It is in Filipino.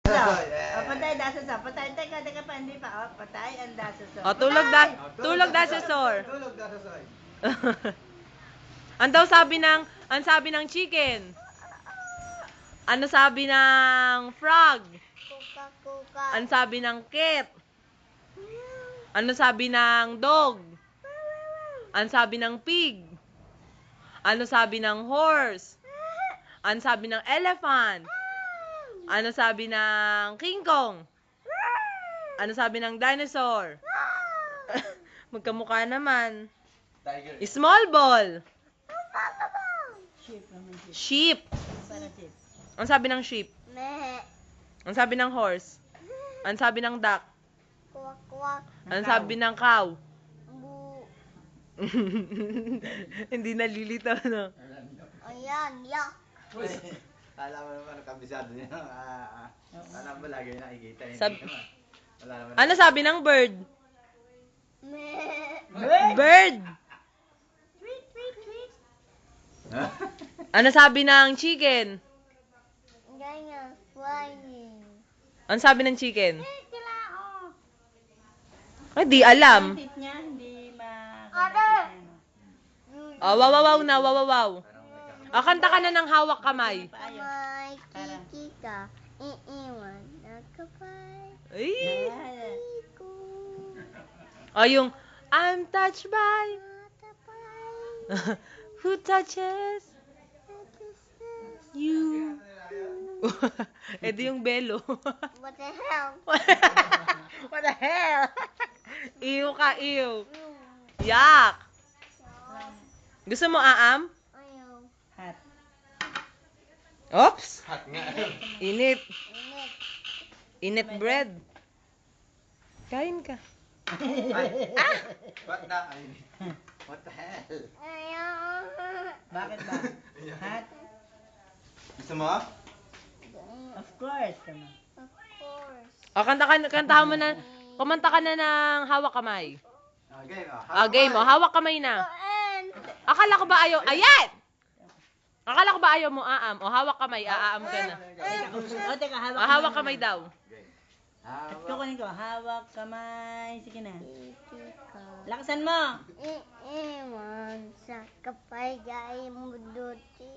Patay dinosaur. Patay. Teka pa. Hindi pa. Oh, patay ang dinosaur. O, tulog dinosaur. Tulog dinosaur. Ang sabi ng chicken? Ano sabi ng frog? Kuka. Ano sabi ng cat? Ano sabi ng dog? Ano sabi ng pig? Ano sabi ng horse? Ano sabi ng elephant? Ano sabi ng king kong? Ano sabi ng dinosaur? Magkamukha naman. Tiger. Small ball. Sheep naman sheep. Sheep. Para sheep. Ano sabi ng sheep? Mehe. Ano sabi ng horse? Ano sabi ng duck? Kuwak. Ano sabi ng cow? Bu. Hindi nalilitaw, no? Ayan. Yak. Alam mo naman, kabisado niya. Alam mo, lagi nakikita. Hindi Sab- naman. Wala naman. Ano sabi ng bird? Mehe. Bird! Ha? Ano sabi ng chicken? Ganyan. Flying. Ano sabi ng chicken? Sila, oh. Ay, di alam. Yung teeth niya, hindi Ate. Oh, wow na, wow. Oh, kanta ka na ng hawak kamay. Paayo. Kamay kikika. Iiwan. Nakapay. Ay! Iko. Oh, yung I'm touched by Natapay. who touches you. Eh di yung belo. What the hell? What the hell? Ew ka, ew. Yak! Gusto mo aam? Ayaw. Hat. Oops! Hot nga. Init. Init. Init bread. Kain ka. What the? What the hell? Ayaw. Bakit ba? Hat? Gusto mo? Of course. Naman. Of course. O, kantahan mo na. Kumanta ka na ng hawak kamay. Game. Game mo. Hawak kamay na. And Akala ko ba ayaw? Ayan! Akala ko ba ayaw mo aam? O, hawak kamay. Aam ka na. O, teka, hawak O, hawak kamay daw. At kukunin ko, hawak kamay. Sige na. kikika. Lakasan mo. Iiwan sa kapay gay muduti.